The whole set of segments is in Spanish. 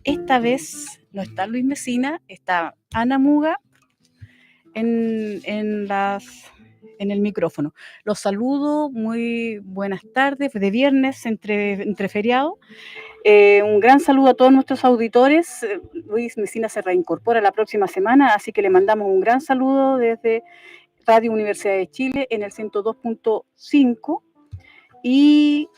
Esta vez no está Luis Mesina, está Ana Muga en el micrófono. Los saludo, muy buenas tardes, de viernes entre feriado. Un gran saludo a todos nuestros auditores. Luis Mesina se reincorpora la próxima semana, así que le mandamos un gran saludo desde Radio Universidad de Chile en el 102.5 y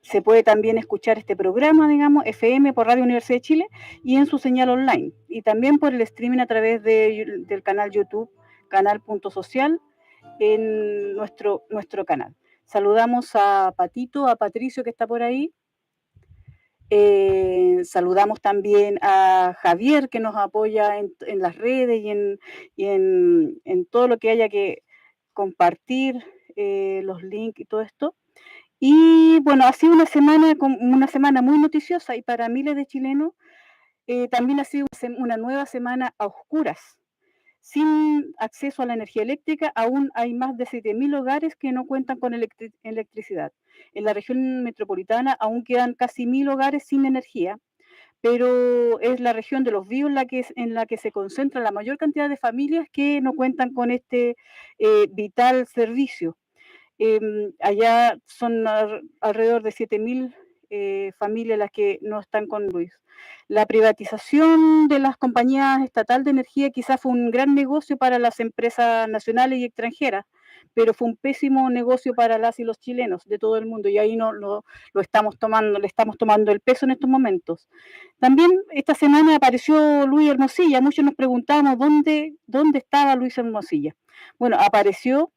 se puede también escuchar este programa, digamos, FM por Radio Universidad de Chile y en su señal online. Y también por el streaming a través del canal YouTube, canal.social, en nuestro canal. Saludamos a Patito, a Patricio que está por ahí. Saludamos también a Javier que nos apoya en las redes y en todo lo que haya que compartir, los links y todo esto. Y bueno, ha sido una semana muy noticiosa y para miles de chilenos también ha sido una nueva semana a oscuras. Sin acceso a la energía eléctrica, aún hay más de 7.000 hogares que no cuentan con electricidad. En la región metropolitana aún quedan casi 1.000 hogares sin energía, pero es la región de Los Bíos en la que se concentra la mayor cantidad de familias que no cuentan con este vital servicio. Allá son alrededor de 7.000 familias las que no están con luz. La privatización de las compañías estatal de energía quizás fue un gran negocio para las empresas nacionales y extranjeras, pero fue un pésimo negocio para las y los chilenos de todo el mundo y ahí no lo estamos tomando, le estamos tomando el peso en estos momentos. También esta semana apareció Luis Hermosilla, muchos nos preguntamos dónde estaba Luis Hermosilla. Bueno, apareció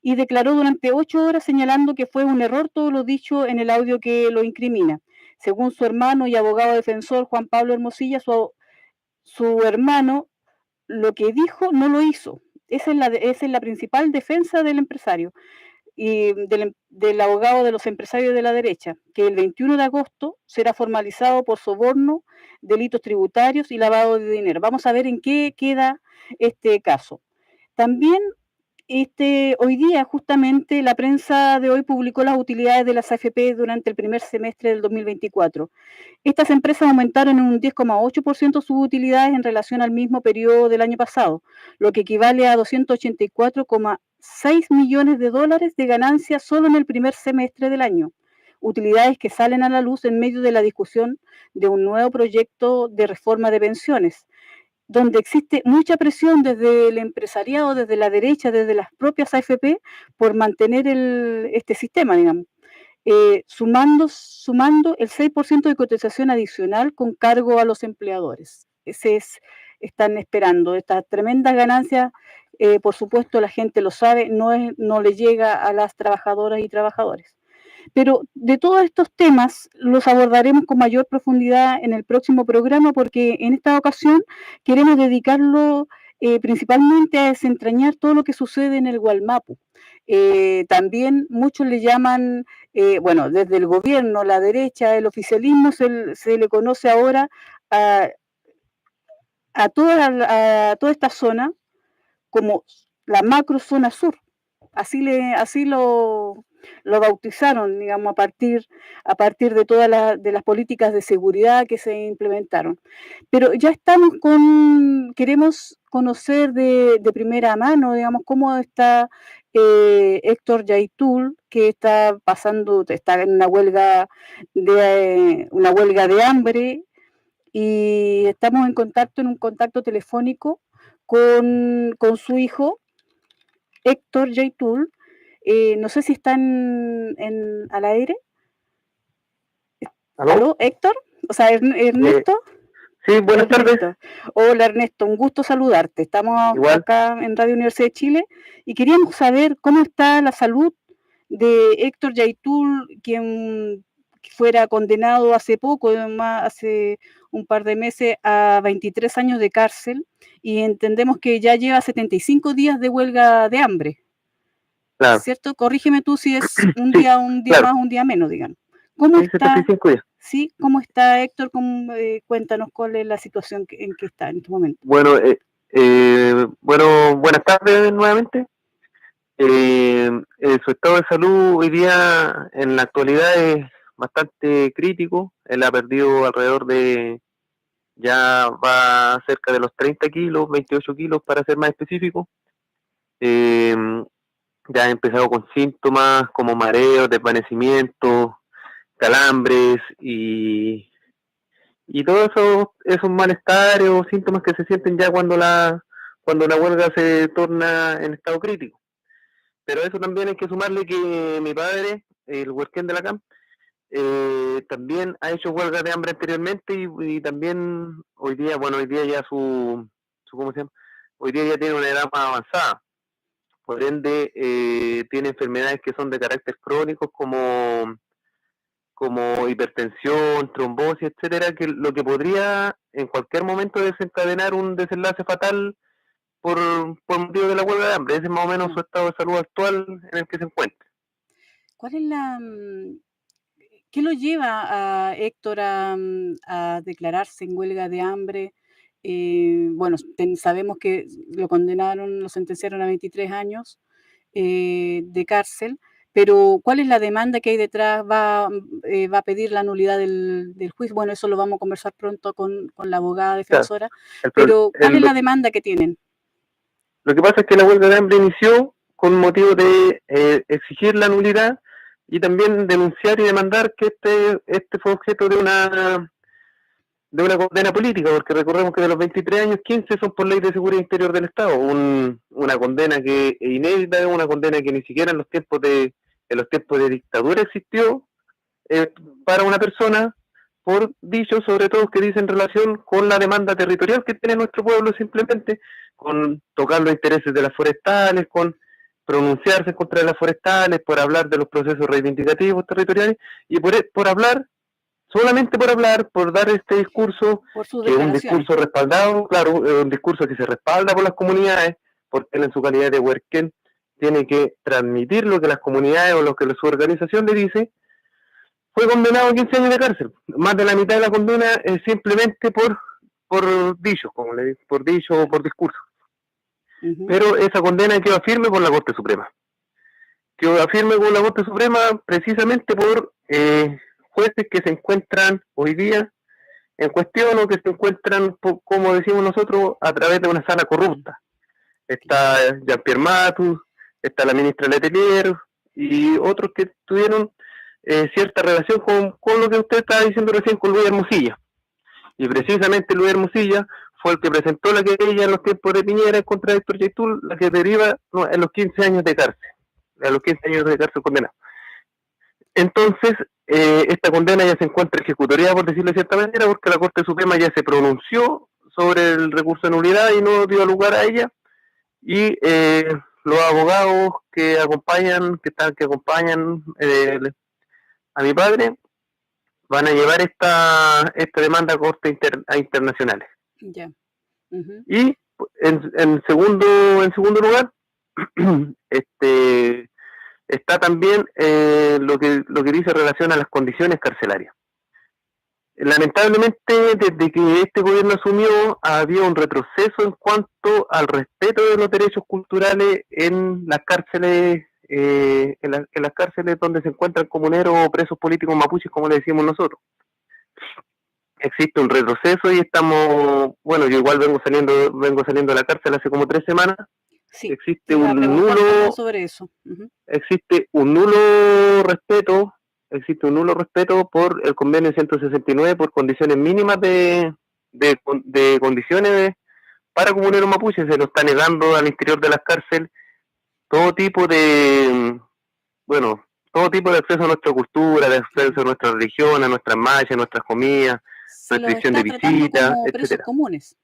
y declaró durante 8 horas señalando que fue un error todo lo dicho en el audio que lo incrimina. Según su hermano y abogado defensor Juan Pablo Hermosilla, su hermano lo que dijo no lo hizo. Esa es la principal defensa del empresario y del abogado de los empresarios de la derecha, que el 21 de agosto será formalizado por soborno, delitos tributarios y lavado de dinero. Vamos a ver en qué queda este caso. También hoy día, justamente, la prensa de hoy publicó las utilidades de las AFP durante el primer semestre del 2024. Estas empresas aumentaron en un 10,8% sus utilidades en relación al mismo periodo del año pasado, lo que equivale a 284,6 millones de dólares de ganancias solo en el primer semestre del año. Utilidades que salen a la luz en medio de la discusión de un nuevo proyecto de reforma de pensiones, donde existe mucha presión desde el empresariado, desde la derecha, desde las propias AFP, por mantener este sistema, digamos. Sumando el 6% de cotización adicional con cargo a los empleadores. Están esperando estas tremendas ganancias, por supuesto la gente lo sabe, no le llega a las trabajadoras y trabajadores. Pero de todos estos temas los abordaremos con mayor profundidad en el próximo programa porque en esta ocasión queremos dedicarlo principalmente a desentrañar todo lo que sucede en el Gualmapu. También muchos le llaman, bueno, desde el gobierno, la derecha, el oficialismo, se le conoce ahora a toda esta zona como la macro zona sur. Así lo bautizaron, digamos, a partir de todas las políticas de seguridad que se implementaron. Pero ya queremos conocer de primera mano, digamos, cómo está Héctor Yaitul, que está en una huelga de hambre, y estamos en un contacto telefónico con su hijo, Héctor Yaitul. No sé si están al aire. ¿Aló, Héctor? O sea, Ernesto. Sí, buenas tardes. Hola Ernesto, un gusto saludarte. Estamos acá en Radio Universidad de Chile y queríamos saber cómo está la salud de Héctor Yaitul, quien fuera condenado hace un par de meses a 23 años de cárcel y entendemos que ya lleva 75 días de huelga de hambre. Claro. ¿Cierto? Corrígeme tú si es un día claro. Más, un día menos, digamos. ¿Cómo está? 75 días. Sí, ¿cómo está Héctor? Cuéntanos cuál es la situación en que está en este momento. Bueno, buenas tardes nuevamente. Su estado de salud hoy día en la actualidad es bastante crítico. Él ha perdido alrededor de, ya va cerca de los 30 kilos, 28 kilos para ser más específico. Eh, ya ha empezado con síntomas como mareos, desvanecimiento, calambres y todos esos malestares o síntomas que se sienten ya cuando la huelga se torna en estado crítico. Pero a eso también hay que sumarle que mi padre, el huerquén de la CAM, también ha hecho huelga de hambre anteriormente y también hoy día ya ¿cómo se llama? Hoy día ya tiene una edad más avanzada. Por ende, tiene enfermedades que son de carácter crónico como hipertensión, trombosis, etcétera, que lo que podría en cualquier momento desencadenar un desenlace fatal por motivo de la huelga de hambre. Ese es más o menos su estado de salud actual en el que se encuentra. ¿Cuál es qué lo lleva a Héctor a declararse en huelga de hambre? Bueno, sabemos que lo sentenciaron a 23 años de cárcel, pero ¿cuál es la demanda que hay detrás? ¿Va a pedir la nulidad del juicio? Bueno, eso lo vamos a conversar pronto con la abogada defensora, pero ¿cuál es la demanda que tienen? Lo que pasa es que la huelga de hambre inició con motivo de exigir la nulidad y también denunciar y demandar que este fue objeto de una condena política, porque recordemos que de los 23 años, 15 son por ley de seguridad interior del Estado, una condena que es inédita, una condena que ni siquiera en los tiempos de dictadura existió para una persona por dichos, sobre todo que dicen relación con la demanda territorial que tiene nuestro pueblo, simplemente con tocar los intereses de las forestales, con pronunciarse contra las forestales, por hablar de los procesos reivindicativos territoriales y por hablar, solamente por hablar, por dar este discurso, que es un discurso respaldado, claro, un discurso que se respalda por las comunidades, porque él en su calidad de huerquén tiene que transmitir lo que las comunidades o lo que su organización le dice. Fue condenado a 15 años de cárcel. Más de la mitad de la condena es simplemente por dicho, como le digo, por dicho o por discurso. Uh-huh. Pero esa condena quedó firme por la Corte Suprema. Quedó firme por la Corte Suprema precisamente por jueces que se encuentran hoy día en cuestión o que se encuentran, como decimos nosotros, a través de una sala corrupta. Está Jean-Pierre Matus, está la ministra Letelier y otros que tuvieron cierta relación con lo que usted estaba diciendo recién con Luis Hermosilla. Y precisamente Luis Hermosilla fue el que presentó la querella en los tiempos de Piñera contra Héctor Yaitul, la que deriva en los 15 años de cárcel, a los 15 años de cárcel condenado. Entonces, esta condena ya se encuentra ejecutoriada, por decirlo de cierta manera, porque la Corte Suprema ya se pronunció sobre el recurso de nulidad y no dio lugar a ella, y los abogados que acompañan a mi padre van a llevar esta demanda a cortes internacionales. Yeah. Uh-huh. Y en segundo lugar está también lo que dice relación a las condiciones carcelarias. Lamentablemente, desde que este gobierno asumió, había un retroceso en cuanto al respeto de los derechos culturales en las cárceles, en las cárceles donde se encuentran comuneros o presos políticos mapuches, como le decimos nosotros. Existe un retroceso y estamos, bueno, yo igual vengo saliendo de la cárcel hace como 3 semanas. Sí, existe un nulo sobre eso. Uh-huh. Existe un nulo respeto por el convenio 169 por condiciones mínimas de condiciones para comuneros mapuches. Se nos está negando al interior de las cárceles todo tipo de acceso a nuestra cultura, de acceso a nuestra religión, a nuestras marchas, a nuestras comidas, restricción de visitas, etcétera. Comunes.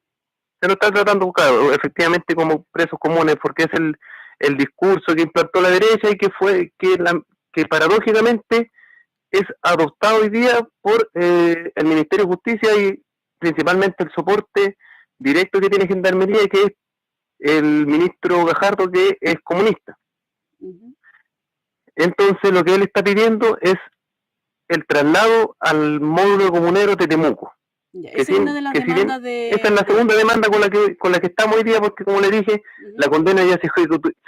Se lo está tratando, claro, efectivamente como presos comunes, porque es el discurso que implantó la derecha y que paradójicamente es adoptado hoy día por el Ministerio de Justicia y principalmente el soporte directo que tiene Gendarmería, que es el ministro Gajardo, que es comunista. Uh-huh. Entonces lo que él está pidiendo es el traslado al módulo comunero de Temuco. Esa es una de las demandas esa es la segunda demanda con la que estamos hoy día, porque como le dije, uh-huh, la condena ya se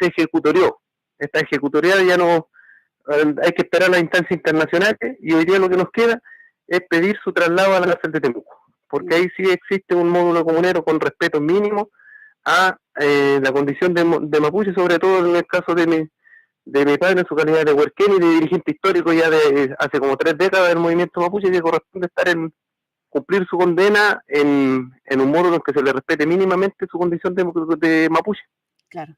ejecutorió. Está ejecutoriada, ya no, hay que esperar a las instancias internacionales y hoy día lo que nos queda es pedir su traslado a la cárcel de Temuco, porque ahí sí existe un módulo comunero con respeto mínimo a la condición de mapuche, sobre todo en el caso de mi padre en su calidad de huerquén y de dirigente histórico ya de hace como 3 décadas del movimiento mapuche, que corresponde estar en cumplir su condena en un módulo en que se le respete mínimamente su condición de mapuche. Claro,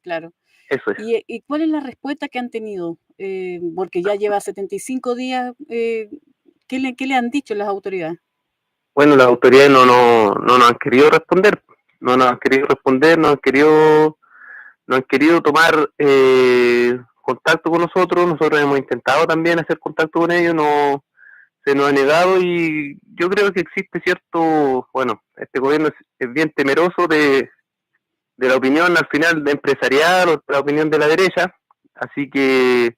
claro. Eso es. ¿Y cuál es la respuesta que han tenido? Porque ya lleva 75 días, ¿qué le han dicho las autoridades? Bueno, las autoridades no nos han querido responder, no nos han querido responder, no han querido tomar contacto con nosotros. Nosotros hemos intentado también hacer contacto con ellos, no se nos ha negado, y yo creo que existe cierto, bueno, este gobierno es bien temeroso de la opinión al final de empresarial o de la opinión de la derecha, así que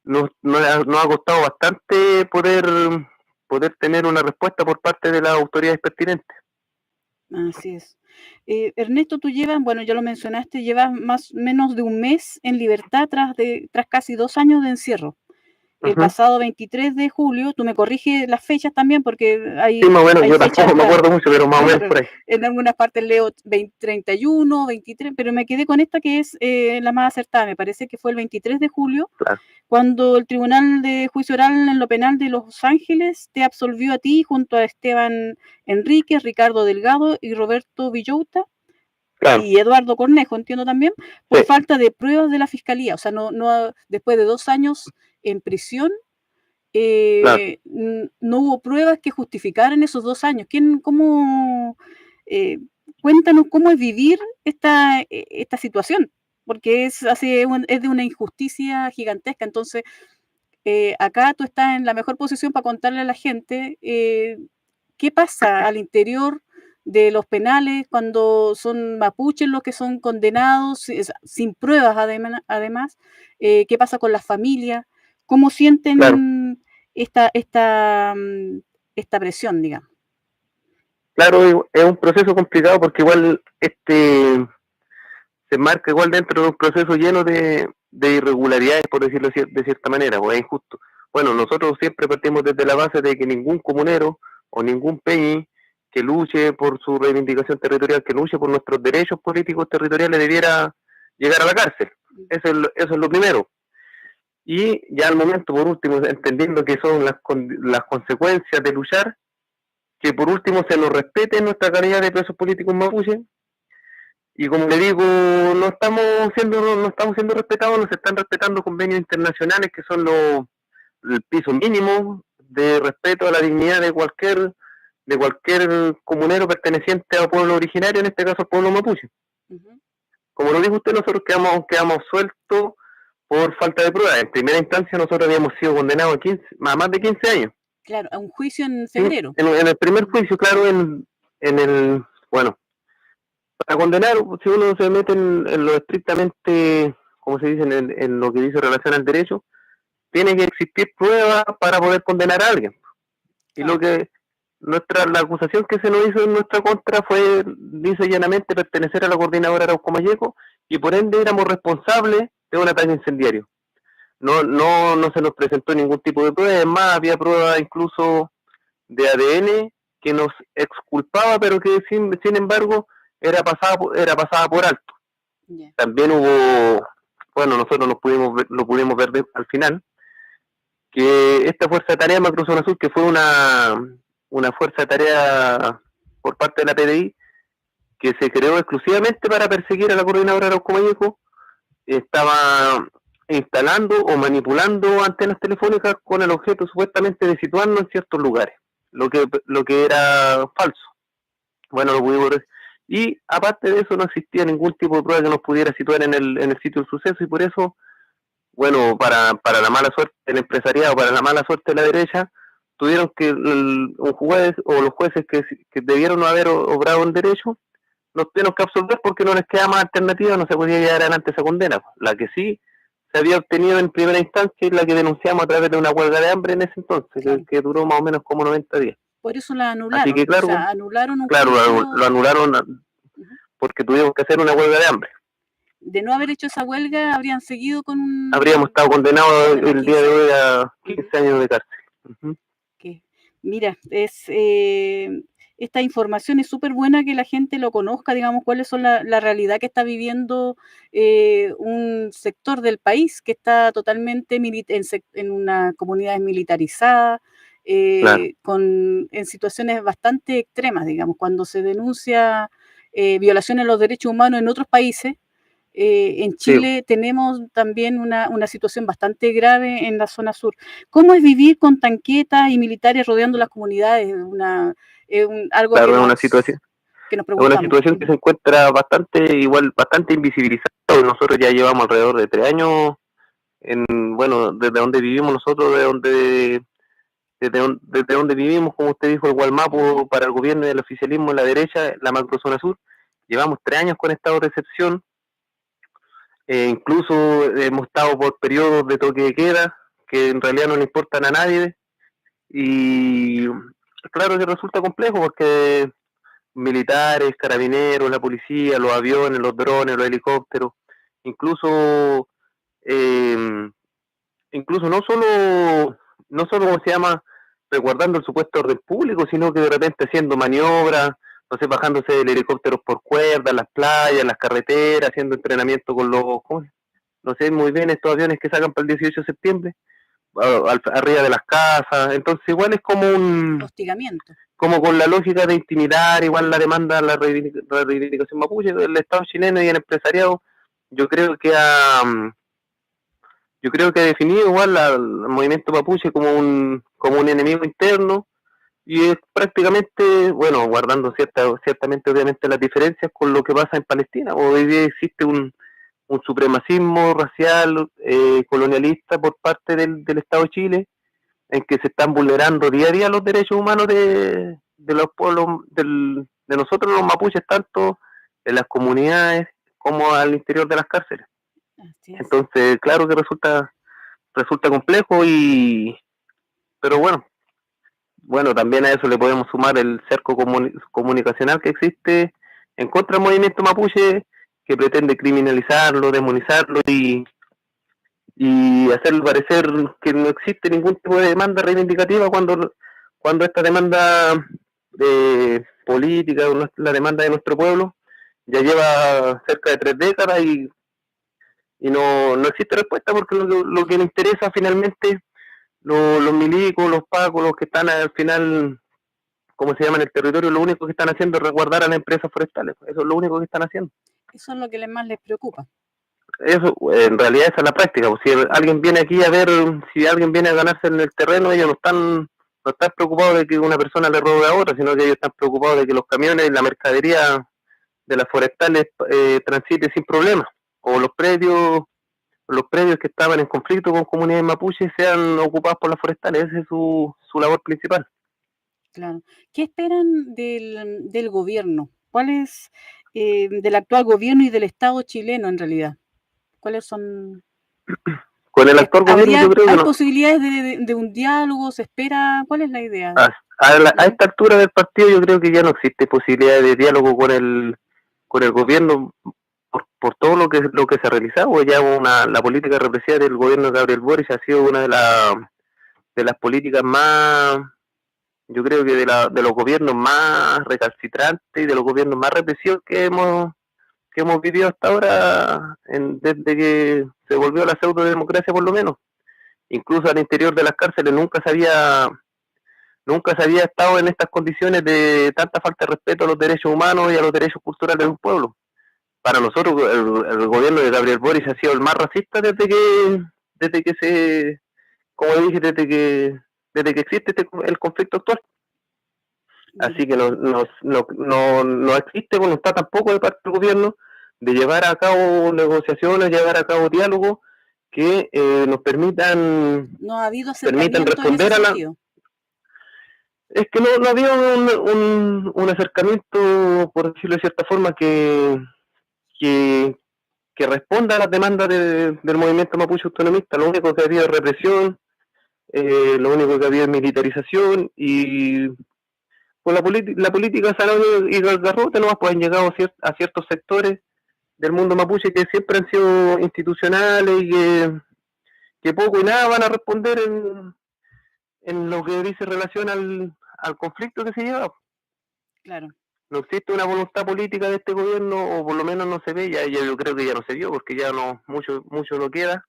nos ha costado bastante poder tener una respuesta por parte de las autoridades pertinentes. Así es. Ernesto, tú llevas, bueno, ya lo mencionaste, llevas más o menos de un mes en libertad tras casi 2 años de encierro. El pasado 23 de julio, tú me corriges las fechas también, porque Sí, más o menos, yo fechas, tampoco me acuerdo mucho, pero más o menos claro, por ahí. en algunas partes leo 31, 23, pero me quedé con esta que es la más acertada, me parece que fue el 23 de julio, Claro. cuando el Tribunal de Juicio Oral en lo Penal de Los Ángeles te absolvió a ti junto a Esteban Enríquez, Ricardo Delgado y Roberto Villouta, Claro. y Eduardo Cornejo, entiendo también, por Sí. falta de pruebas de la Fiscalía. O sea, no después de 2 años en prisión, Claro. no hubo pruebas que justificaran esos 2 años. Cuéntanos cómo es vivir esta situación, porque es de una injusticia gigantesca. Entonces, acá tú estás en la mejor posición para contarle a la gente qué pasa al interior de los penales cuando son mapuches los que son condenados sin pruebas, además, qué pasa con las familias, cómo sienten Claro. esta presión, digamos. Claro, es un proceso complicado porque igual se marca igual dentro de un proceso lleno de irregularidades, por decirlo de cierta manera, o es injusto. Bueno, nosotros siempre partimos desde la base de que ningún comunero o ningún peñi que luche por su reivindicación territorial, que luche por nuestros derechos políticos territoriales, debiera llegar a la cárcel. Eso es lo primero. Y ya al momento, por último, entendiendo que son las consecuencias de luchar, que por último se nos respete nuestra calidad de presos políticos mapuche, y como le digo, no estamos siendo respetados, no se están respetando convenios internacionales que son el piso mínimo de respeto a la dignidad de cualquier comunero perteneciente a pueblo originario, en este caso al pueblo mapuche. Como lo dijo usted, nosotros quedamos sueltos por falta de pruebas. En primera instancia nosotros habíamos sido condenados a más de 15 años. Claro, a un juicio en febrero. En el primer juicio, claro, bueno, para condenar, si uno se mete en lo estrictamente, como se dice, en lo que dice relación al derecho, tiene que existir pruebas para poder condenar a alguien. Y lo que la acusación que se nos hizo en nuestra contra fue, dice llanamente, pertenecer a la coordinadora Arauco Mayeco, y por ende éramos responsables de un ataque incendiario. No se nos presentó ningún tipo de prueba, es más, había pruebas incluso de ADN que nos exculpaba, pero que sin embargo era pasada por alto. Yeah. También hubo, bueno, nosotros lo pudimos ver al final, que esta fuerza de tarea Macrozona Sur, que fue una fuerza de tarea por parte de la PDI, que se creó exclusivamente para perseguir a la coordinadora Arauco Mayeco, estaba instalando o manipulando antenas telefónicas con el objeto supuestamente de situarnos en ciertos lugares, lo que era falso. Bueno, lo pudimos ver. Y aparte de eso no existía ningún tipo de prueba que nos pudiera situar en el sitio del suceso, y por eso, bueno, para la mala suerte del empresariado, para la mala suerte de la derecha, tuvieron que un juez o los jueces que debieron haber obrado en derecho, nos tuvieron que absolver porque no les queda más alternativa, no se podía llevar adelante esa condena. La que sí se había obtenido en primera instancia es la que denunciamos a través de una huelga de hambre en ese entonces, claro, que duró más o menos como 90 días. Por eso la anularon. Así que, claro, o sea, anularon un claro, juicio... lo anularon porque tuvimos que hacer una huelga de hambre. de no haber hecho esa huelga, habrían seguido con un... Habríamos estado condenados el 15 día de hoy a años. 15 años de cárcel. Que, mira, esta información es súper buena que la gente lo conozca, digamos, cuáles son la realidad que está viviendo un sector del país que está totalmente en una comunidad militarizada, Claro, en situaciones bastante extremas, digamos, cuando se denuncia violaciones de los derechos humanos en otros países. En sí, Chile tenemos también una situación bastante grave en la zona sur. ¿Cómo es vivir con tanquetas y militares rodeando las comunidades? Algo claro, es que nos una preguntamos. situación que se encuentra bastante invisibilizada. Nosotros ya llevamos alrededor de 3 años bueno, desde donde vivimos nosotros, desde donde vivimos, como usted dijo, el Gualmapu para el gobierno y el oficialismo en la derecha, la macrozona sur, llevamos 3 años con estado de excepción, incluso hemos estado por periodos de toque de queda, que en realidad no le importan a nadie, y claro que resulta complejo porque militares, carabineros, la policía, los aviones, los drones, los helicópteros, incluso eh, incluso no solo como se llama, resguardando el supuesto orden público, sino que de repente haciendo maniobras, no sé, bajándose del helicóptero por cuerdas, las playas, las carreteras, haciendo entrenamiento con no sé muy bien, estos aviones que sacan para el 18 de septiembre, arriba de las casas, entonces igual es Hostigamiento. como con la lógica de intimidar, igual la demanda, la reivindicación mapuche, el Estado chileno y el empresariado, yo creo que ha definido igual al movimiento mapuche como un enemigo interno y es prácticamente, bueno, guardando ciertamente obviamente las diferencias con lo que pasa en Palestina. Hoy día existe un supremacismo racial, colonialista por parte del Estado de Chile, en que se están vulnerando día a día los derechos humanos de los pueblos, de nosotros los mapuches, tanto en las comunidades como al interior de las cárceles. Así es. Entonces, claro que resulta complejo pero bueno, también a eso le podemos sumar el cerco comunicacional que existe en contra del movimiento mapuche, que pretende criminalizarlo, demonizarlo y hacerlo parecer que no existe ningún tipo de demanda reivindicativa cuando esta demanda política, la demanda de nuestro pueblo, ya lleva cerca de 3 décadas y no existe respuesta porque lo que le interesa finalmente los milicos, los pacos, los que están al final, como se llama en el territorio, lo único que están haciendo es resguardar a las empresas forestales. Eso es lo único que están haciendo. Eso es lo que más les preocupa. Eso, en realidad esa es la práctica. Pues, si alguien viene aquí a ver, si alguien viene a ganarse en el terreno, ellos no están preocupados de que una persona le robe a otra, sino que ellos están preocupados de que los camiones y la mercadería de las forestales transite sin problemas. O los predios que estaban en conflicto con comunidades mapuches sean ocupados por las forestales. Esa es su labor principal. Claro. ¿Qué esperan del gobierno? ¿Cuál es del actual gobierno y del Estado chileno en realidad? ¿Cuáles son? Con el actual gobierno yo creo que ¿Hay no. posibilidades de un diálogo? ¿Se espera? ¿Cuál es la idea? A esta altura del partido yo creo que ya no existe posibilidad de diálogo con el gobierno por todo lo que se ha realizado. Ya la política represiva del gobierno de Gabriel Boric ha sido una de las políticas más, yo creo que de los gobiernos más recalcitrantes y de los gobiernos más represivos que hemos vivido hasta ahora, desde que se volvió a la pseudo-democracia por lo menos. Incluso al interior de las cárceles nunca se había estado en estas condiciones de tanta falta de respeto a los derechos humanos y a los derechos culturales de un pueblo. Para nosotros el gobierno de Gabriel Boric ha sido el más racista como dije, desde que existe el conflicto actual. Así que no existe voluntad tampoco de parte del gobierno de llevar a cabo negociaciones, llevar a cabo diálogos que nos No ha habido permitan acercamiento en ese responder a la. sentido. Es que no había un acercamiento, por decirlo de cierta forma, que, que responda a las demandas del movimiento mapuche autonomista. Lo único que había es represión, lo único que había es militarización y con la política salado y garrote nomás pues han llegado a ciertos sectores del mundo mapuche que siempre han sido institucionales y que poco y nada van a responder en lo que dice relación al conflicto que se lleva. Claro. No existe una voluntad política de este gobierno, o por lo menos no se ve, ya yo creo que ya no se vio, porque ya no mucho no queda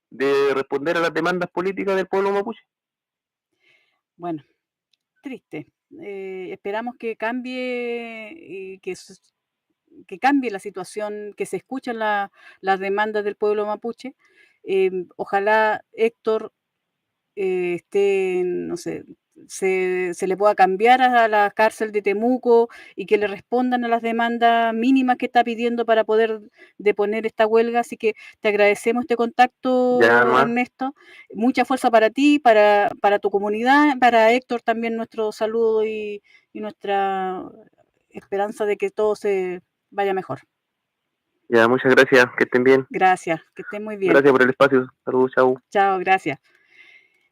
de responder a las demandas políticas del pueblo mapuche. Bueno, triste. Esperamos que cambie y que cambie la situación, que se escuchen las demandas del pueblo mapuche. Ojalá Héctor esté, no sé, se le pueda cambiar a la cárcel de Temuco y que le respondan a las demandas mínimas que está pidiendo para poder deponer esta huelga. Así que te agradecemos este Ya contacto, nomás, Ernesto. Mucha fuerza para ti, para tu comunidad, para Héctor también nuestro saludo y nuestra esperanza de que todo se vaya mejor. ya muchas gracias, que estén bien. Gracias, que estén muy bien. Gracias por el espacio, saludos, chao. Chao, gracias.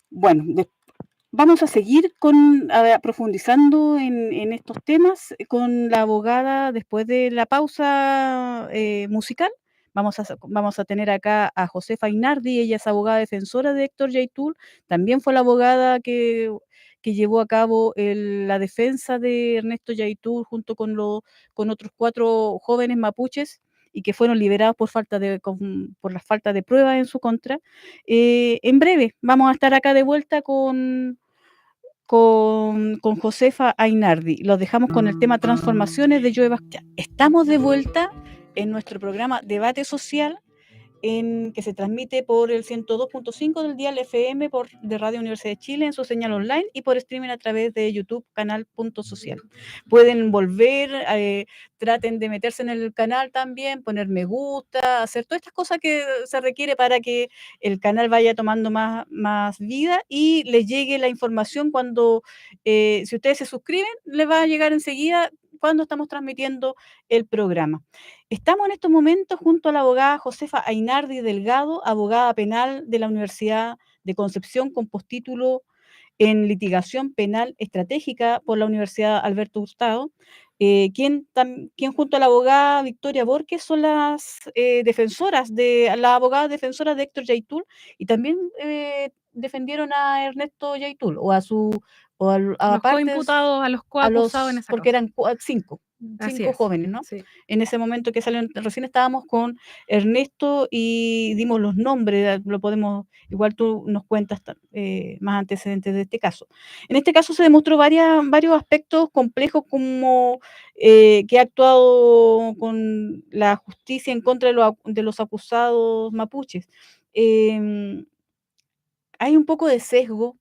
Bueno, vamos a seguir profundizando en estos temas con la abogada después de la pausa musical. Vamos a tener acá a Josefa Ainardi, ella es abogada defensora de Héctor Yaitul, también fue la abogada que llevó a cabo la defensa de Ernesto Yaitul junto con otros 4 jóvenes mapuches y que fueron liberados por la falta de pruebas en su contra. En breve vamos a estar acá de vuelta con Josefa Ainardi. Los dejamos con el tema Transformaciones de Joe Bastián. Estamos de vuelta en nuestro programa Debate Social, que se transmite por el 102.5 del dial FM de Radio Universidad de Chile en su señal online y por streaming a través de YouTube, canal Punto Social. Pueden volver, traten de meterse en el canal también, poner me gusta, hacer todas estas cosas que se requiere para que el canal vaya tomando más vida y les llegue la información cuando, si ustedes se suscriben, les va a llegar enseguida cuando estamos transmitiendo el programa. Estamos en estos momentos junto a la abogada Josefa Ainardi Delgado, abogada penal de la Universidad de Concepción con postítulo en litigación penal estratégica por la Universidad Alberto Hurtado, quien junto a la abogada Victoria Borges son las abogadas defensoras de Héctor Yaitul y también defendieron a Ernesto Yaitul o a los coimputados, a los coacusados en esa porque causa. eran 5 jóvenes, ¿no? Sí. En ese momento que salieron, recién estábamos con Ernesto y dimos los nombres, igual tú nos cuentas más antecedentes de este caso. En este caso se demostró varios aspectos complejos como que ha actuado con la justicia en contra de los acusados mapuches. Hay un poco de sesgo.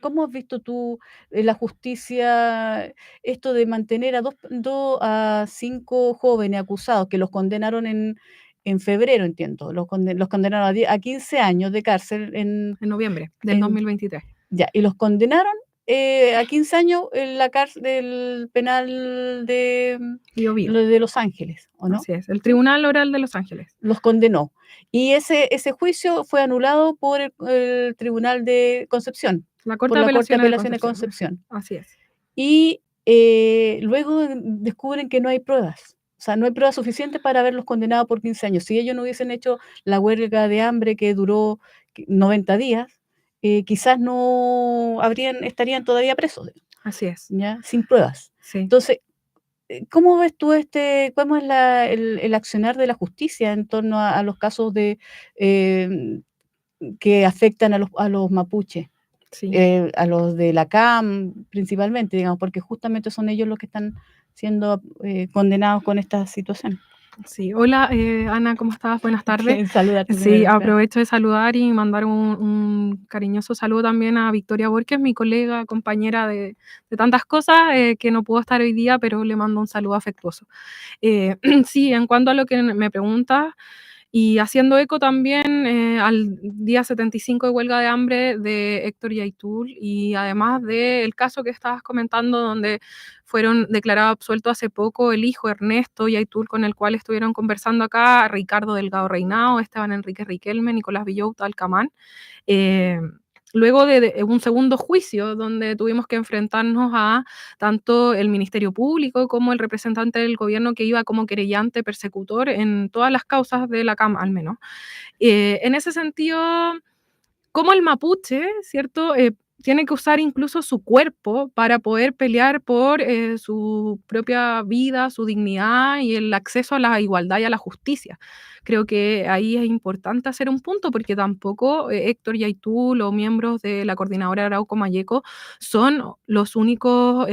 ¿Cómo has visto tú la justicia, esto de mantener a 5 jóvenes acusados que los condenaron en febrero, entiendo, los condenaron a 15 años de cárcel en noviembre del 2023? Ya, y los condenaron a 15 años en la cárcel del penal de Los Ángeles, ¿o no? Así es, el Tribunal Oral de Los Ángeles. Los condenó. Y ese juicio fue anulado por el Tribunal de Concepción. La Corte de Apelaciones de Concepción. Así es. Y luego descubren que no hay pruebas. O sea, no hay pruebas suficientes para haberlos condenado por 15 años. Si ellos no hubiesen hecho la huelga de hambre que duró 90 días, quizás estarían todavía presos. Así es. ¿Ya? Sin pruebas. Sí. Entonces, ¿cómo ves tú cómo es el accionar de la justicia en torno a los casos que afectan a los mapuches? Sí. A los de la CAM principalmente, digamos, porque justamente son ellos los que están siendo condenados con esta situación. Sí, hola Ana, ¿cómo estás? Buenas tardes. Saludarte. Sí, aprovecho de saludar y mandar un cariñoso saludo también a Victoria Borges, mi colega, compañera de tantas cosas, que no pudo estar hoy día, pero le mando un saludo afectuoso. Sí, en cuanto a lo que me preguntas, y haciendo eco también al día 75 de huelga de hambre de Héctor Yaitul y además del caso que estabas comentando donde fueron declarados absueltos hace poco el hijo Ernesto Yaitul con el cual estuvieron conversando acá, Ricardo Delgado Reinao, Esteban Enrique Riquelme, Nicolás Villota Alcamán. luego de un segundo juicio donde tuvimos que enfrentarnos a tanto el Ministerio Público como el representante del gobierno que iba como querellante persecutor en todas las causas de la CAM, al menos. En ese sentido, como el mapuche, ¿cierto? Tiene que usar incluso su cuerpo para poder pelear por su propia vida, su dignidad y el acceso a la igualdad y a la justicia. Creo que ahí es importante hacer un punto porque tampoco Héctor Yaitul o miembros de la coordinadora Arauco Mayeco son los únicos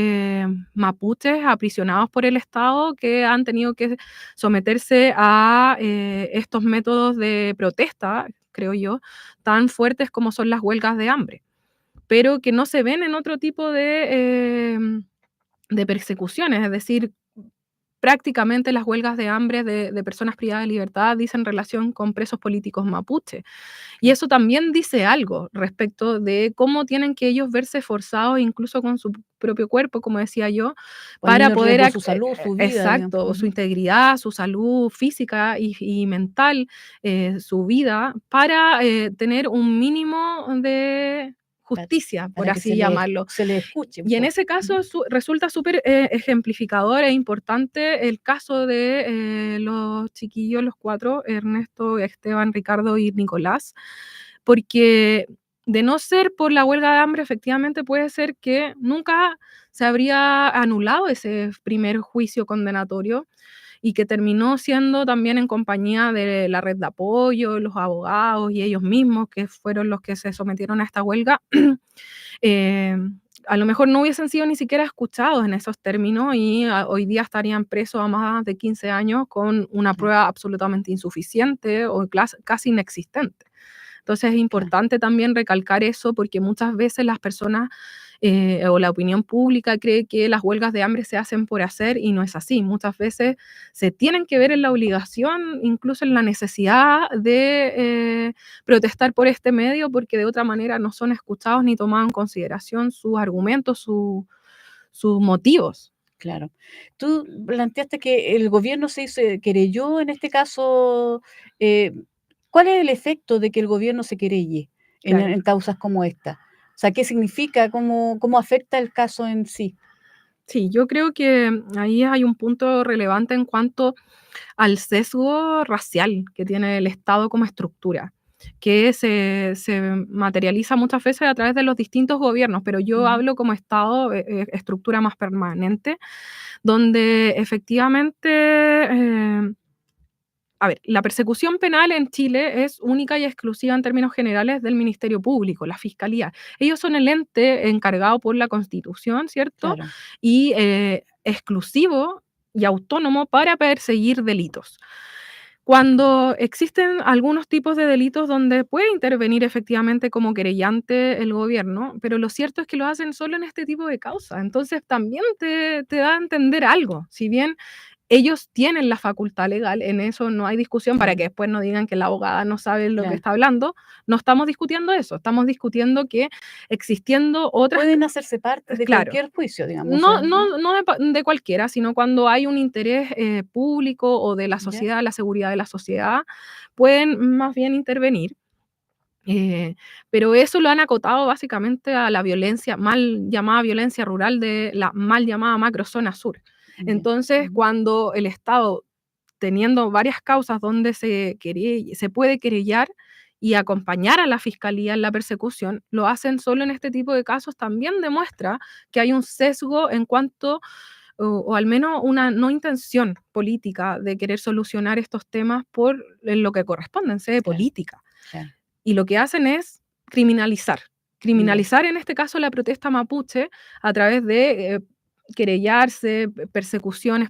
mapuches aprisionados por el Estado que han tenido que someterse a estos métodos de protesta, creo yo, tan fuertes como son las huelgas de hambre, pero que no se ven en otro tipo de persecuciones, es decir, prácticamente las huelgas de hambre de personas privadas de libertad dicen relación con presos políticos mapuche. Y eso también dice algo respecto de cómo tienen que ellos verse forzados, incluso con su propio cuerpo, como decía yo, para Poniendo en poder riesgo su salud, su vida, exacto, digamos. su integridad, su salud física y mental, su vida, para tener un mínimo de justicia, por Para que así llamarlo. se le escuche un Y en poco. ese caso resulta súper ejemplificador e importante el caso de los chiquillos, los 4, Ernesto, Esteban, Ricardo y Nicolás, porque de no ser por la huelga de hambre, efectivamente puede ser que nunca se habría anulado ese primer juicio condenatorio y que terminó siendo también en compañía de la red de apoyo, los abogados y ellos mismos, que fueron los que se sometieron a esta huelga. A lo mejor no hubiesen sido ni siquiera escuchados en esos términos y hoy día estarían presos a más de 15 años con una prueba absolutamente insuficiente o casi inexistente. Entonces es importante también recalcar eso porque muchas veces las personas o la opinión pública cree que las huelgas de hambre se hacen por hacer y no es así. Muchas veces se tienen que ver en la obligación, incluso en la necesidad de protestar por este medio porque de otra manera no son escuchados ni tomados en consideración sus argumentos, sus motivos. Claro. Tú planteaste que el gobierno querelló en este caso. ¿Cuál es el efecto de que el gobierno se querelle Claro. en causas como esta? O sea, ¿qué significa? ¿Cómo afecta el caso en sí? Sí, yo creo que ahí hay un punto relevante en cuanto al sesgo racial que tiene el Estado como estructura, que se materializa muchas veces a través de los distintos gobiernos, pero yo hablo como Estado, estructura más permanente, donde efectivamente, a ver, la persecución penal en Chile es única y exclusiva en términos generales del Ministerio Público, la Fiscalía. Ellos son el ente encargado por la Constitución, ¿cierto? Claro. Y exclusivo y autónomo para perseguir delitos. Cuando existen algunos tipos de delitos donde puede intervenir efectivamente como querellante el gobierno, pero lo cierto es que lo hacen solo en este tipo de causas. Entonces también te da a entender algo. Si bien ellos tienen la facultad legal, en eso no hay discusión para que después no digan que la abogada no sabe lo que está hablando, no estamos discutiendo eso, estamos discutiendo que existiendo otras... Pueden hacerse parte de cualquier juicio, digamos. No de cualquiera, sino cuando hay un interés público o de la sociedad, la seguridad de la sociedad, pueden más bien intervenir. Pero eso lo han acotado básicamente a la violencia, mal llamada violencia rural de la mal llamada macrozona sur. Entonces, cuando el Estado, teniendo varias causas donde se puede querellar y acompañar a la fiscalía en la persecución, lo hacen solo en este tipo de casos, también demuestra que hay un sesgo en cuanto, o al menos una no intención política de querer solucionar estos temas por lo que corresponde en sede política. Y lo que hacen es criminalizar en este caso la protesta mapuche a través de querellarse, persecuciones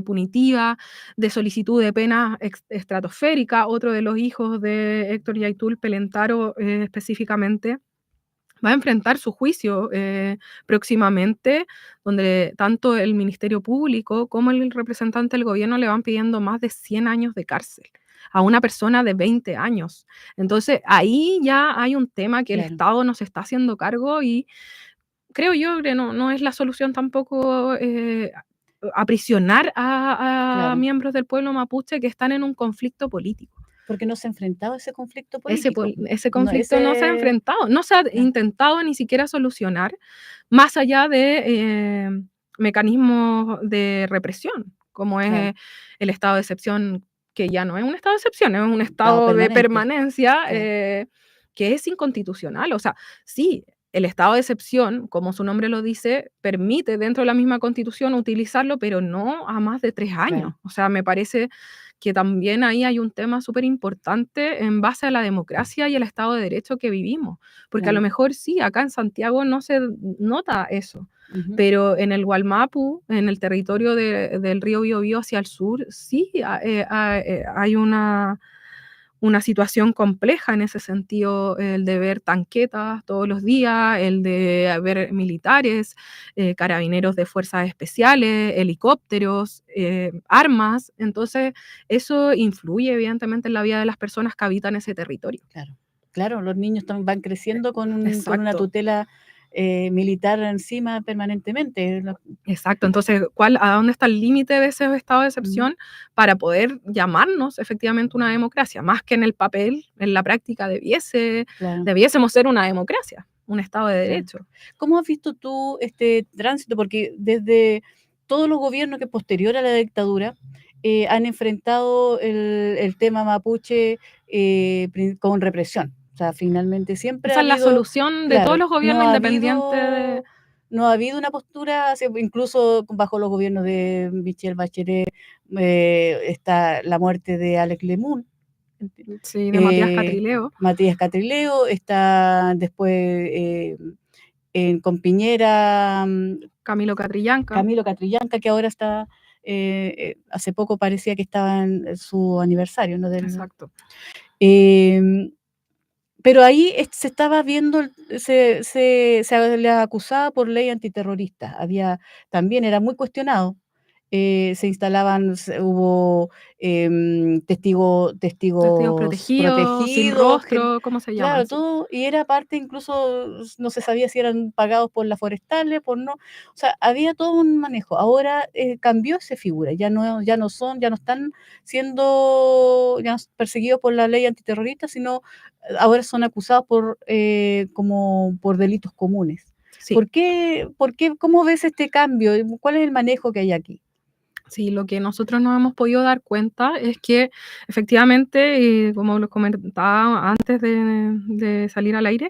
punitivas, de solicitud de pena estratosférica. Otro de los hijos de Héctor Yaitul, Pelentaro específicamente, va a enfrentar su juicio próximamente, donde tanto el Ministerio Público como el representante del gobierno le van pidiendo más de 100 años de cárcel a una persona de 20 años. Entonces, ahí ya hay un tema que el Estado nos está haciendo cargo y creo yo que no es la solución tampoco aprisionar a miembros del pueblo mapuche que están en un conflicto político. Porque no se ha enfrentado ese conflicto Ese político. ese No, conflicto no se ha ese enfrentado, no se ha claro, intentado ni siquiera solucionar, más allá de, mecanismos de represión, como es, claro, el estado de excepción, que ya no es un estado de excepción, es un estado estado de permanente, permanencia, claro, que es inconstitucional. O sea, sí, el estado de excepción, como su nombre lo dice, permite dentro de la misma Constitución utilizarlo, pero no a más de 3 años. claro, O sea, me parece que también ahí hay un tema súper importante en base a la democracia y el Estado de Derecho que vivimos, porque a lo claro. mejor sí, acá en Santiago no se nota eso, Ujú. pero en el Gualmapu, en el territorio del río Biobío hacia el sur, sí hay una situación compleja en ese sentido, el de ver tanquetas todos los días, el de ver militares, carabineros de fuerzas especiales, helicópteros, armas. Entonces, eso influye evidentemente en la vida de las personas que habitan ese territorio. Claro, claro, los niños van creciendo con una Exacto. tutela militar encima permanentemente. Exacto, entonces, ¿a dónde está el límite de ese estado de Ujú, excepción para poder llamarnos efectivamente una democracia? Más que en el papel, en la práctica claro, debiésemos ser una democracia, un estado de claro. derecho. ¿Cómo has visto tú este tránsito? Porque desde todos los gobiernos que posterior a la dictadura han enfrentado el tema mapuche con represión. O sea, finalmente siempre ha Esa es la habido, solución de todos claro, los gobiernos independientes de no ha habido una postura, incluso bajo los gobiernos de Michelle Bachelet está la muerte de Alex Lemun, sí, de Matías Catrileo, Matías Catrileo, está después con Piñera, Camilo Catrillanca. Camilo Catrillanca, que ahora está, hace poco parecía que estaba en su aniversario, ¿no? Exacto. Em, pero ahí se estaba viendo, se le acusaba por ley antiterrorista. También era muy cuestionado. Se instalaban, hubo Testigos testigos protegidos, sin protegidos, rostro, ¿cómo se llaman? claro, Sí. todo, y era parte incluso, no se sabía si eran pagados por las forestales, por no, o sea, había todo un manejo. Ahora cambió esa figura, ya no están siendo perseguidos por la ley antiterrorista, sino ahora son acusados como por delitos comunes. Sí. ¿Cómo ves este cambio? ¿Cuál es el manejo que hay aquí? Sí, lo que nosotros nos hemos podido dar cuenta es que efectivamente, como lo comentaba antes de salir al aire,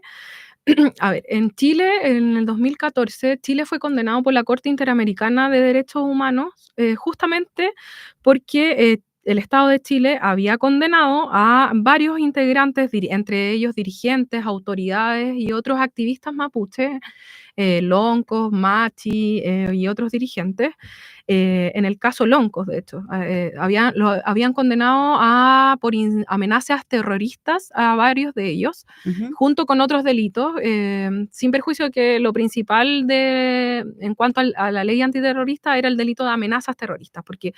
a ver, en Chile, en el 2014, Chile fue condenado por la Corte Interamericana de Derechos Humanos, justamente porque el Estado de Chile había condenado a varios integrantes, entre ellos dirigentes, autoridades y otros activistas mapuches, Loncos, Machi y otros dirigentes. En el caso Loncos, de hecho, habían condenado por amenazas terroristas a varios de ellos, Ujú, junto con otros delitos, sin perjuicio de que lo principal en cuanto a la ley antiterrorista era el delito de amenazas terroristas, porque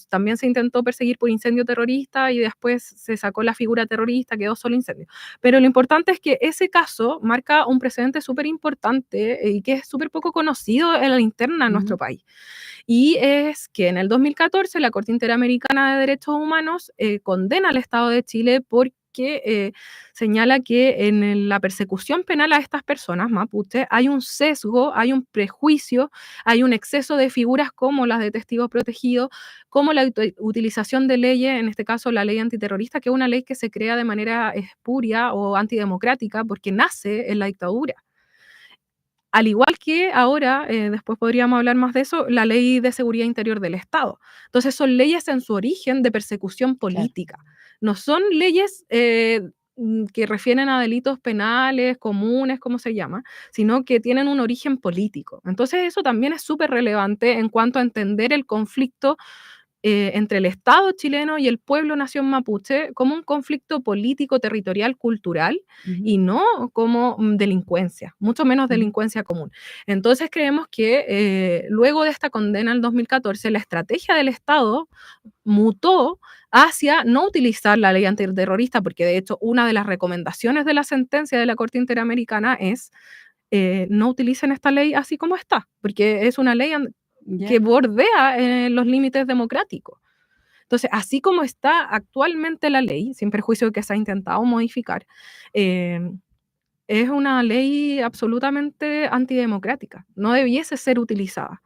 también se intentó perseguir por incendio terrorista y después se sacó la figura terrorista, quedó solo incendio. Pero lo importante es que ese caso marca un precedente súper importante y que es súper poco conocido en la interna de nuestro ujú, país. Y es que en el 2014 la Corte Interamericana de Derechos Humanos condena al Estado de Chile porque señala que en la persecución penal a estas personas mapuche hay un sesgo, hay un prejuicio, hay un exceso de figuras como las de testigos protegidos, como la utilización de leyes, en este caso la ley antiterrorista, que es una ley que se crea de manera espuria o antidemocrática porque nace en la dictadura. Al igual que ahora, después podríamos hablar más de eso, la Ley de Seguridad Interior del Estado. Entonces, son leyes en su origen de persecución claro. política. No son leyes que refieren a delitos penales, comunes, como se llama, sino que tienen un origen político. Entonces, eso también es súper relevante en cuanto a entender el conflicto entre el Estado chileno y el pueblo nación mapuche como un conflicto político, territorial, cultural Ujú, y no como delincuencia, mucho menos ujú, delincuencia común. Entonces creemos que luego de esta condena en 2014, la estrategia del Estado mutó hacia no utilizar la ley antiterrorista, porque de hecho una de las recomendaciones de la sentencia de la Corte Interamericana es no utilicen esta ley así como está, porque es una ley que ya, bordea los límites democráticos. Entonces, así como está actualmente la ley, sin perjuicio de que se ha intentado modificar, es una ley absolutamente antidemocrática, no debiese ser utilizada.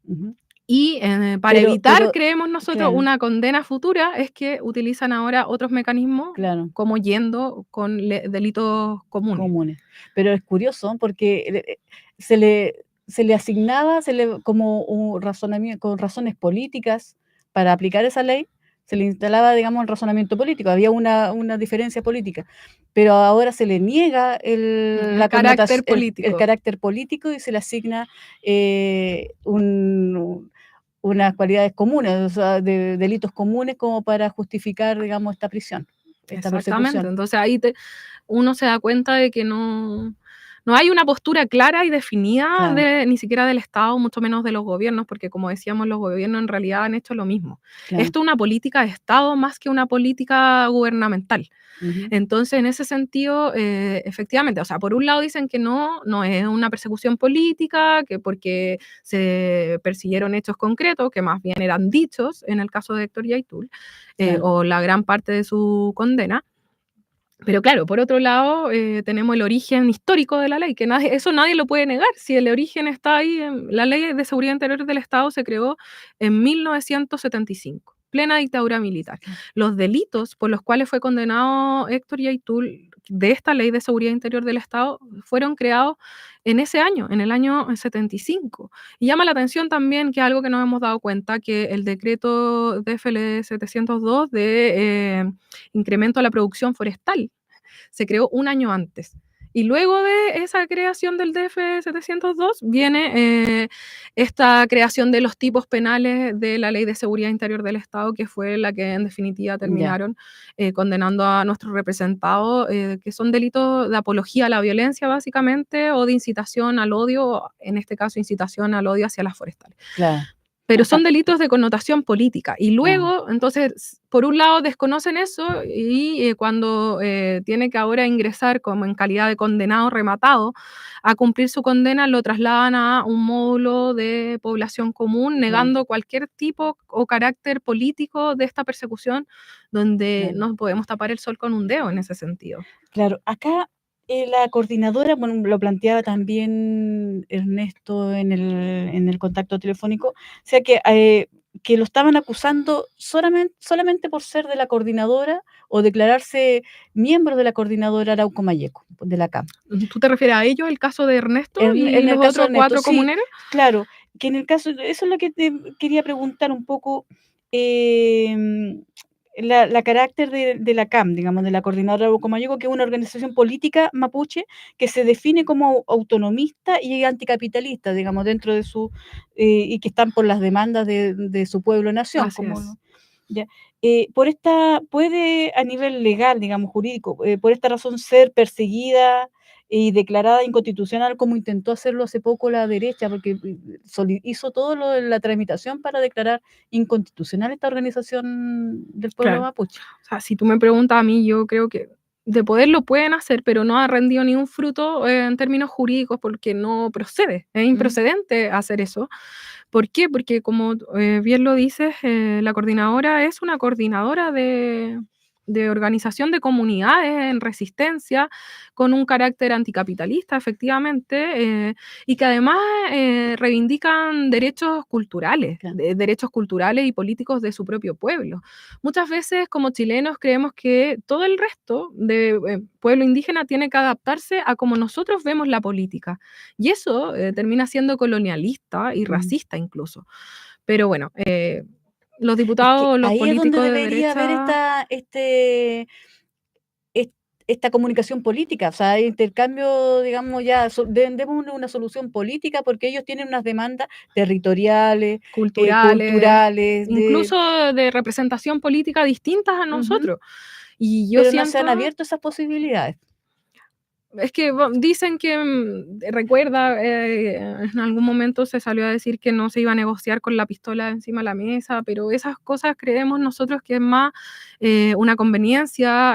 Ujú. Y para evitar, Pero, creemos nosotros, claro, una condena futura, es que utilizan ahora otros mecanismos claro, como yendo con delitos comunes. comunes. Pero es curioso porque se le asignaba, como un razonamiento, con razones políticas para aplicar esa ley, se le instalaba, digamos, el razonamiento político, había una diferencia política, pero ahora se le niega El carácter el político. carácter político y se le asigna unas cualidades comunes, o sea, de delitos comunes como para justificar, digamos, esta prisión, esta Exactamente. persecución. Entonces ahí uno se da cuenta de que no hay una postura clara y definida Claro, ni siquiera del Estado, mucho menos de los gobiernos, porque como decíamos, los gobiernos en realidad han hecho lo mismo. claro. Esto es una política de Estado más que una política gubernamental. Ujú. Entonces, en ese sentido, efectivamente, o sea, por un lado dicen que no es una persecución política, que porque se persiguieron hechos concretos, que más bien eran dichos en el caso de Héctor Yaitul, Claro, o la gran parte de su condena. Pero claro, por otro lado, tenemos el origen histórico de la ley, que eso nadie lo puede negar. Si el origen está ahí, la Ley de Seguridad Interior del Estado se creó en 1975, plena dictadura militar. claro. Los delitos por los cuales fue condenado Héctor Yaitul de esta Ley de Seguridad Interior del Estado fueron creados en ese año, en el año 75. Y llama la atención también que algo que nos hemos dado cuenta, que el decreto DFL 702 de incremento a la producción forestal se creó un año antes. Y luego de esa creación del DF 702 viene esta creación de los tipos penales de la Ley de Seguridad Interior del Estado, que fue la que en definitiva Ya, terminaron condenando a nuestros representados, que son delitos de apología a la violencia básicamente, o de incitación al odio, en este caso incitación al odio hacia las forestales. claro. Pero O sea, son delitos de connotación política. Y claro, luego, entonces, por un lado desconocen eso y cuando tiene que ahora ingresar como en calidad de condenado rematado a cumplir su condena, lo trasladan a un módulo de población común, claro, negando cualquier tipo o carácter político de esta persecución, donde claro. no podemos tapar el sol con un dedo en ese sentido. Claro, acá la coordinadora, bueno, lo planteaba también Ernesto en el contacto telefónico, o sea que lo estaban acusando solamente por ser de la coordinadora o declararse miembro de la coordinadora Arauco Mayeco, de la CAM. ¿Tú te refieres a ellos, el caso de Ernesto y En el los caso de otros Ernesto, 4 sí, comuneros? claro, que en el caso, eso es lo que te quería preguntar un poco, em, la carácter de la CAM, digamos, de la Coordinadora Comayuco, que es una organización política mapuche que se define como autonomista y anticapitalista, digamos, dentro de su, y que están por las demandas de su pueblo-nación, Así como es. ya. Puede a nivel legal, digamos, jurídico, por esta razón ser perseguida y declarada inconstitucional como intentó hacerlo hace poco la derecha, porque hizo todo lo de la tramitación para declarar inconstitucional esta organización del pueblo Claro. mapuche. O sea, si tú me preguntas a mí, yo creo que de poder lo pueden hacer, pero no ha rendido ni un fruto en términos jurídicos porque no procede, es Mm, improcedente hacer eso. ¿Por qué? Porque como bien lo dices, la coordinadora es una coordinadora de organización de comunidades en resistencia, con un carácter anticapitalista, efectivamente, y que además reivindican claro, derechos culturales y políticos de su propio pueblo. Muchas veces como chilenos creemos que todo el resto de pueblo indígena tiene que adaptarse a como nosotros vemos la política. Y eso termina siendo colonialista y mm. racista incluso. Pero bueno, los Es que diputados, los ahí es donde políticos de debería haber derecha, esta comunicación política, o sea, intercambio, digamos, ya, demos una solución política porque ellos tienen unas demandas territoriales, culturales, culturales, incluso de representación política distintas a ujú, nosotros. Y yo pero no se han siento, abierto esas posibilidades. es que dicen que, recuerda, en algún momento se salió a decir que no se iba a negociar con la pistola encima de la mesa, pero esas cosas creemos nosotros que es más una conveniencia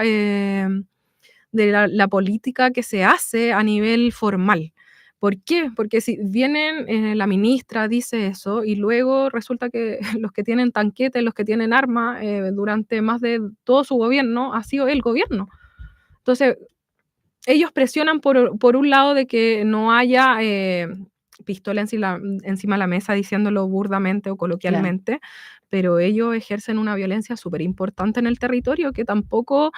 de la política que se hace a nivel formal. ¿Por qué? Porque si vienen, la ministra dice eso y luego resulta que los que tienen tanquetes, los que tienen armas, durante más de todo su gobierno, ha sido el gobierno. Entonces, ellos presionan por un lado de que no haya pistola encima de la mesa, diciéndolo burdamente o Claro. coloquialmente, pero ellos ejercen una violencia súper importante en el territorio que tampoco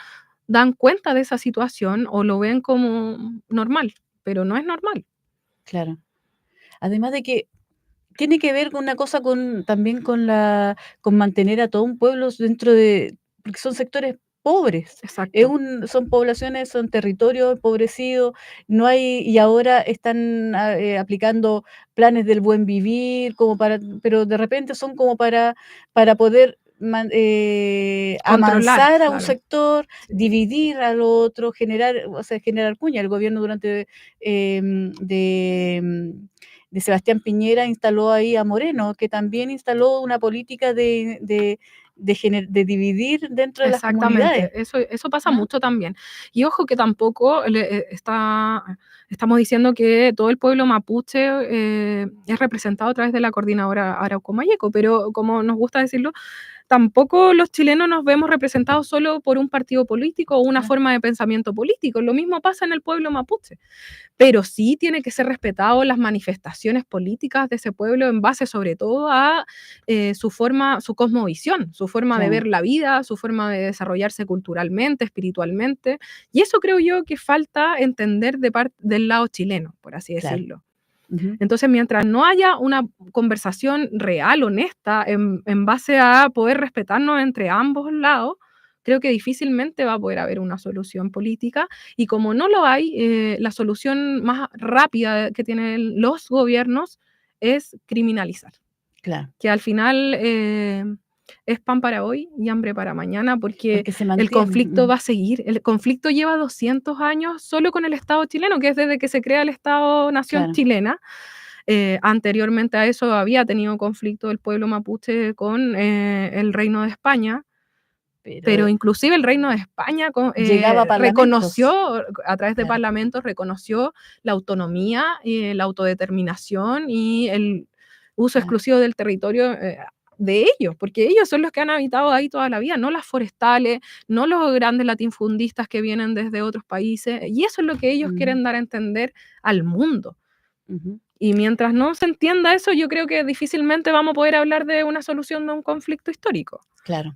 dan cuenta de esa situación o lo ven como normal, pero no es normal. Claro. Además de que tiene que ver con una cosa también con mantener a todo un pueblo dentro de, porque son sectores pobres, Exacto. son poblaciones, son territorios empobrecidos, no hay, y ahora están aplicando planes del buen vivir, pero de repente son como para poder Controlar, amansar a un claro. sector, Sí. dividir al otro, generar cuña. El gobierno durante de Sebastián Piñera instaló ahí a Moreno, que también instaló una política de dividir dentro de las Exactamente, comunidades. eso pasa ¿Ah? mucho también. Y ojo que tampoco estamos diciendo que todo el pueblo mapuche es representado a través de la Coordinadora Arauco-Mayeco, pero como nos gusta decirlo, tampoco los chilenos nos vemos representados solo por un partido político o una Claro. forma de pensamiento político. Lo mismo pasa en el pueblo mapuche. Pero sí tiene que ser respetado las manifestaciones políticas de ese pueblo en base sobre todo a su forma, su cosmovisión, su forma de Claro. ver la vida, su forma de desarrollarse culturalmente, espiritualmente. Y eso creo yo que falta entender del lado chileno, por así Claro. decirlo. Ujú. Entonces, mientras no haya una conversación real, honesta, en base a poder respetarnos entre ambos lados, creo que difícilmente va a poder haber una solución política. Y como no lo hay, la solución más rápida que tienen los gobiernos es criminalizar, Claro. que al final es pan para hoy y hambre para mañana, porque Porque se el mantiene. conflicto va a seguir. El conflicto lleva 200 años solo con el Estado chileno, que es desde que se crea el Estado-Nación Claro. chilena. Anteriormente a eso había tenido conflicto el pueblo mapuche con el Reino de España, pero Pero inclusive el Reino de España llegaba a parlamentos. reconoció, a través de Claro. parlamentos, reconoció la autonomía, la autodeterminación y el uso Claro. exclusivo del territorio de ellos, porque ellos son los que han habitado ahí toda la vida, no las forestales, no los grandes latifundistas que vienen desde otros países, y eso es lo que ellos Ujú. quieren dar a entender al mundo. Ujú. Y mientras no se entienda eso, yo creo que difícilmente vamos a poder hablar de una solución de un conflicto histórico. Claro.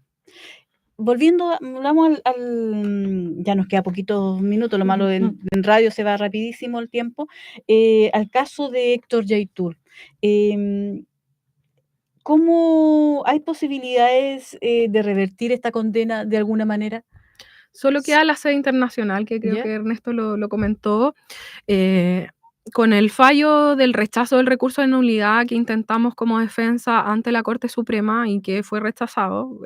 Vamos ya nos queda poquitos minutos, lo malo en radio se va rapidísimo el tiempo, al caso de Héctor Yaitul. ¿Cómo hay posibilidades de revertir esta condena de alguna manera? Solo queda la sede internacional, que creo ¿Ya? que Ernesto lo comentó. eh, con el fallo del rechazo del recurso de nulidad que intentamos como defensa ante la Corte Suprema y que fue rechazado,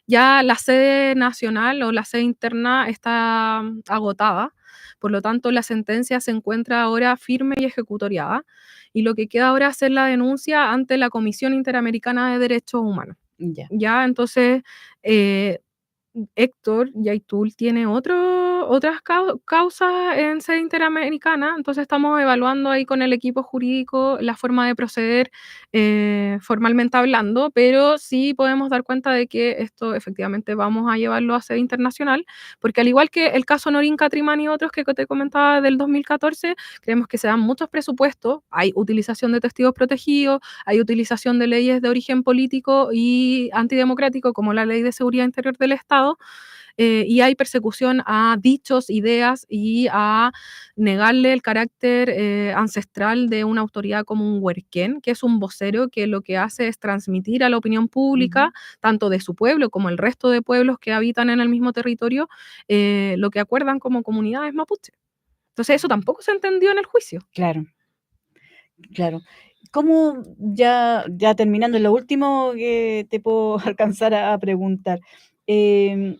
ya la sede nacional o la sede interna está agotada. Por lo tanto, la sentencia se encuentra ahora firme y ejecutoriada. Y lo que queda ahora es hacer la denuncia ante la Comisión Interamericana de Derechos Humanos. Ya. Ya, entonces, eh, Héctor Yaitul tiene otras causas en sede interamericana, entonces estamos evaluando ahí con el equipo jurídico la forma de proceder formalmente hablando, pero sí podemos dar cuenta de que esto efectivamente vamos a llevarlo a sede internacional, porque al igual que el caso Norín Catrimán y otros que te comentaba del 2014, creemos que se dan muchos presupuestos, hay utilización de testigos protegidos, hay utilización de leyes de origen político y antidemocrático, como la Ley de Seguridad Interior del Estado, y hay persecución a dichos, ideas y a negarle el carácter ancestral de una autoridad como un huerquén, que es un vocero que lo que hace es transmitir a la opinión pública, tanto de su pueblo como el resto de pueblos que habitan en el mismo territorio, lo que acuerdan como comunidades mapuche. Entonces eso tampoco se entendió en el juicio. Claro, claro. ¿Cómo ya terminando, lo último que te puedo alcanzar a preguntar, em,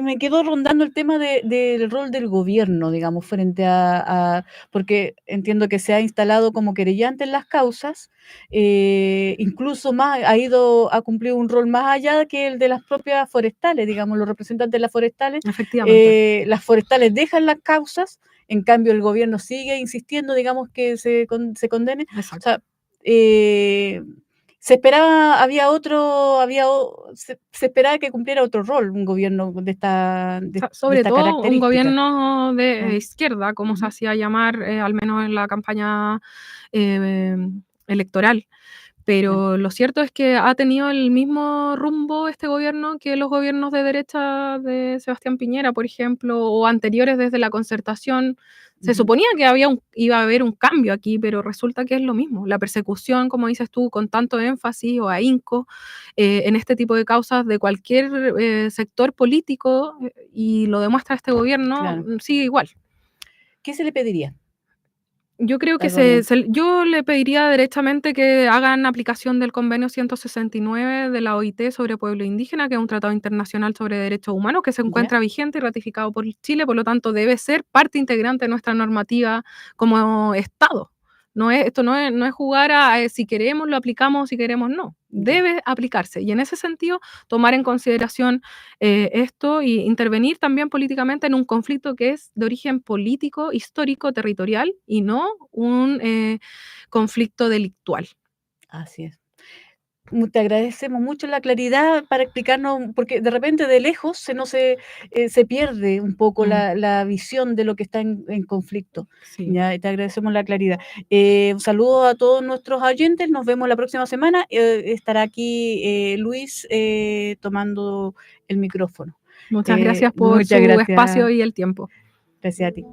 me quedó rondando el tema del rol del gobierno, digamos, frente porque entiendo que se ha instalado como querellante en las causas, incluso más, ha cumplido un rol más allá que el de las propias forestales, digamos, los representantes de las forestales. Efectivamente. Las forestales dejan las causas, en cambio el gobierno sigue insistiendo, digamos, que se condene. Exacto. O sea, se esperaba, se esperaba que cumpliera otro rol un gobierno de esta Sobre todo un característica. gobierno de izquierda, como Ujú. se hacía llamar, al menos en la campaña electoral. Pero lo cierto es que ha tenido el mismo rumbo este gobierno que los gobiernos de derecha de Sebastián Piñera, por ejemplo, o anteriores desde la Concertación. Se Ujú. suponía que iba a haber un cambio aquí, pero resulta que es lo mismo. La persecución, como dices tú, con tanto énfasis o ahínco en este tipo de causas de cualquier sector político, y lo demuestra este gobierno, Claro. sigue igual. ¿Qué se le pediría Yo creo que al gobierno? yo le pediría derechamente que hagan aplicación del convenio 169 de la OIT sobre pueblo indígena, que es un tratado internacional sobre derechos humanos que se ¿Ya? encuentra vigente y ratificado por Chile, por lo tanto debe ser parte integrante de nuestra normativa como Estado. Esto no es jugar a si queremos lo aplicamos, si queremos no. Ya. Debe aplicarse y en ese sentido tomar en consideración esto y intervenir también políticamente en un conflicto que es de origen político, histórico, territorial y no un conflicto delictual. Así es. Te agradecemos mucho la claridad para explicarnos, porque de repente de lejos se pierde un poco la visión de lo que está en conflicto. Sí. Ya, y te agradecemos la claridad. Un saludo a todos nuestros oyentes, nos vemos la próxima semana. Estará aquí Luis tomando el micrófono. Muchas gracias por Muchas su gracias. espacio y el tiempo. Gracias a ti.